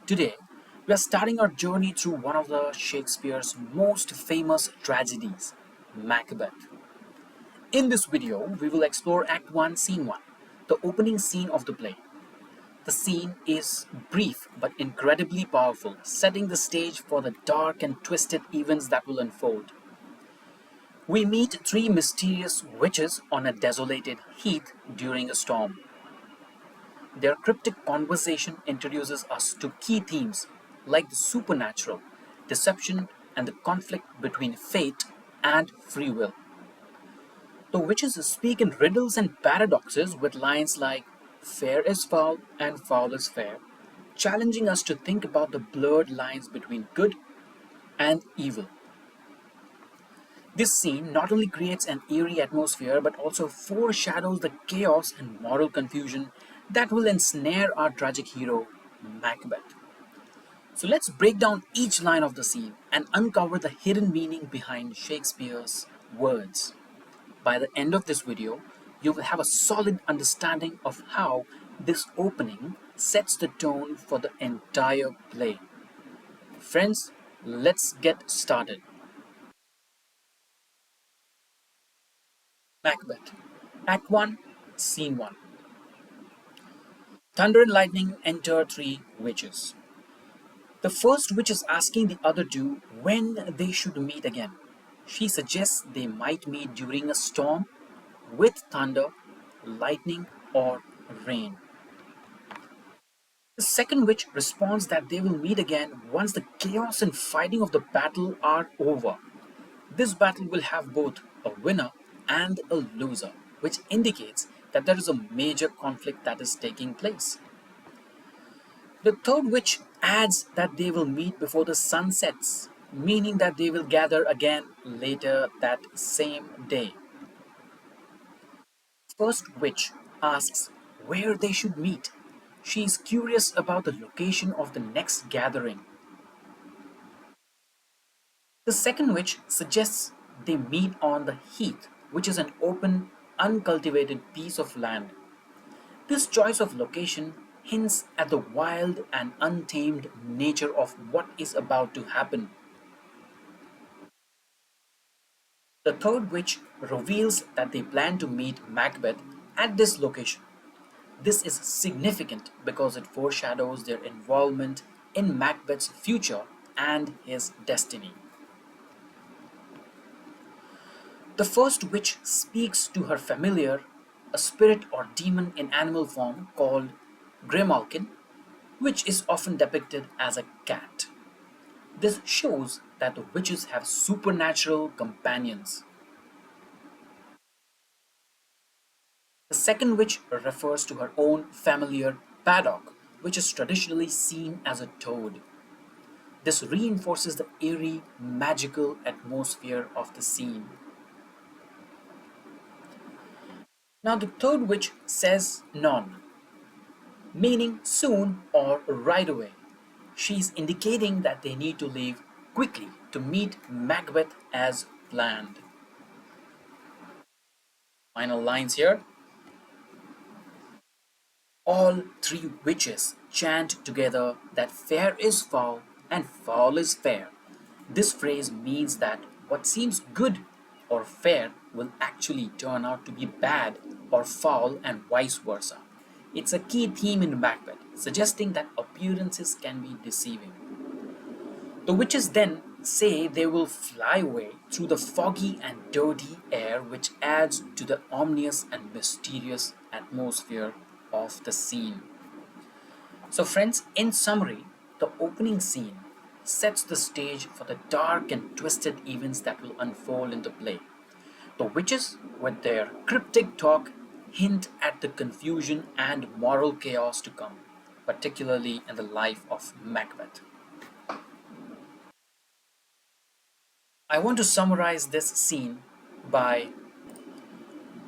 Today, we are starting our journey through one of the Shakespeare's most famous tragedies, Macbeth. In this video, we will explore Act 1, Scene 1, the opening scene of the play. The scene is brief but incredibly powerful, setting the stage for the dark and twisted events that will unfold. We meet three mysterious witches on a desolated heath during a storm. Their cryptic conversation introduces us to key themes like the supernatural, deception, and the conflict between fate and free will. The witches speak in riddles and paradoxes with lines like fair is foul and foul is fair, challenging us to think about the blurred lines between good and evil. This scene not only creates an eerie atmosphere but also foreshadows the chaos and moral confusion that will ensnare our tragic hero, Macbeth. So let's break down each line of the scene and uncover the hidden meaning behind Shakespeare's words. By the end of this video, you will have a solid understanding of how this opening sets the tone for the entire play. Friends, let's get started. Macbeth, Act 1, Scene 1. Thunder and lightning enter three witches. The first witch is asking the other two when they should meet again. She suggests they might meet during a storm with thunder, lightning, or rain. The second witch responds that they will meet again once the chaos and fighting of the battle are over. This battle will have both a winner and a loser, which indicates that there is a major conflict that is taking place. The third witch adds that they will meet before the sun sets, meaning that they will gather again later that same day. First witch asks where they should meet. She is curious about the location of the next gathering. The second witch suggests they meet on the heath, which is an open, uncultivated piece of land. This choice of location hints at the wild and untamed nature of what is about to happen. The third witch reveals that they plan to meet Macbeth at this location. This is significant because it foreshadows their involvement in Macbeth's future and his destiny. The first witch speaks to her familiar, a spirit or demon in animal form called Grimalkin, which is often depicted as a cat. This shows that the witches have supernatural companions. The second witch refers to her own familiar paddock, which is traditionally seen as a toad. This reinforces the eerie, magical atmosphere of the scene. Now, the third witch says non, meaning soon or right away. She's indicating that they need to leave quickly to meet Macbeth as planned. Final lines here. All three witches chant together that fair is foul and foul is fair. This phrase means that what seems good or fair will actually turn out to be bad or foul and vice versa. It's a key theme in Macbeth, suggesting that appearances can be deceiving. The witches then say they will fly away through the foggy and dirty air, which adds to the ominous and mysterious atmosphere of the scene. So friends, in summary, the opening scene sets the stage for the dark and twisted events that will unfold in the play. The witches, with their cryptic talk, hint at the confusion and moral chaos to come, particularly in the life of Macbeth. I want to summarize this scene by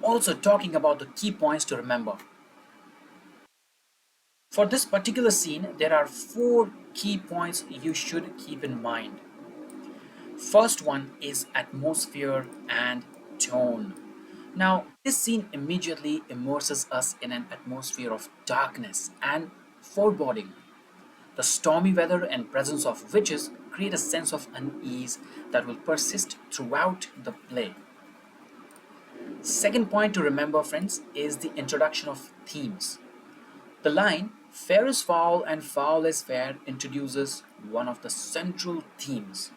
also talking about the key points to remember. For this particular scene, there are 4 key points you should keep in mind. First one is atmosphere and tone. Now, this scene immediately immerses us in an atmosphere of darkness and foreboding. The stormy weather and presence of witches create a sense of unease that will persist throughout the play. Second point to remember, friends, is the introduction of themes. The line, fair is foul and foul is fair, introduces one of the central themes.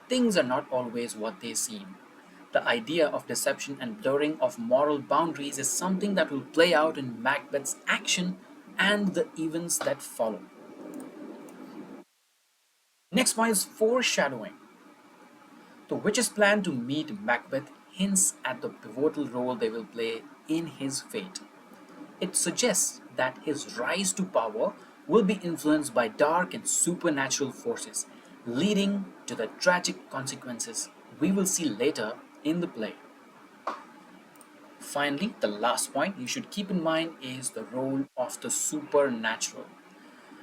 Things are not always what they seem. The idea of deception and blurring of moral boundaries is something that will play out in Macbeth's action and the events that follow. Next point is foreshadowing. The witches' plan to meet Macbeth hints at the pivotal role they will play in his fate. It suggests that his rise to power will be influenced by dark and supernatural forces, leading to the tragic consequences we will see later in the play. Finally, the last point you should keep in mind is the role of the supernatural.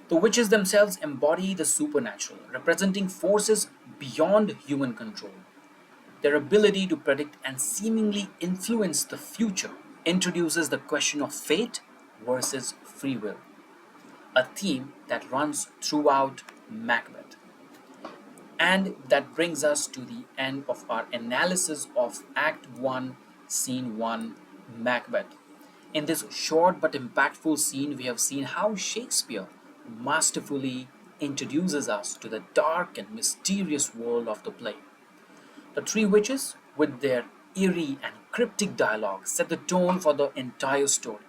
The witches themselves embody the supernatural, representing forces beyond human control. Their ability to predict and seemingly influence the future introduces the question of fate versus free will, a theme that runs throughout Macbeth. And that brings us to the end of our analysis of Act 1, Scene 1, Macbeth. In this short but impactful scene, we have seen how Shakespeare masterfully introduces us to the dark and mysterious world of the play. The three witches, with their eerie and cryptic dialogue, set the tone for the entire story.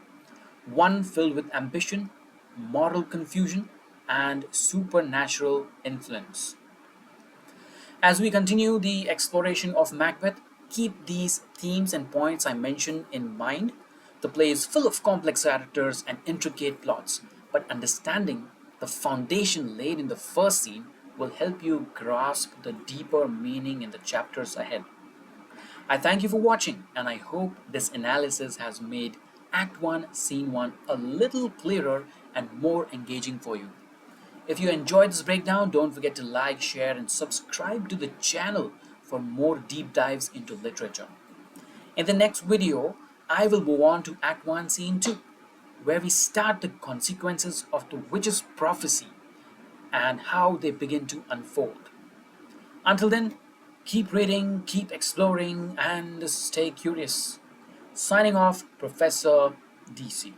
One filled with ambition, moral confusion, and supernatural influence. As we continue the exploration of Macbeth, keep these themes and points I mentioned in mind. The play is full of complex characters and intricate plots, but understanding the foundation laid in the first scene will help you grasp the deeper meaning in the chapters ahead. I thank you for watching, and I hope this analysis has made Act 1, Scene 1 a little clearer and more engaging for you. If you enjoyed this breakdown, don't forget to like, share, and subscribe to the channel for more deep dives into literature. In the next video, I will move on to Act 1, Scene 2, where we start the consequences of the witch's prophecy and how they begin to unfold. Until then, keep reading, keep exploring, and stay curious. Signing off, Professor DC.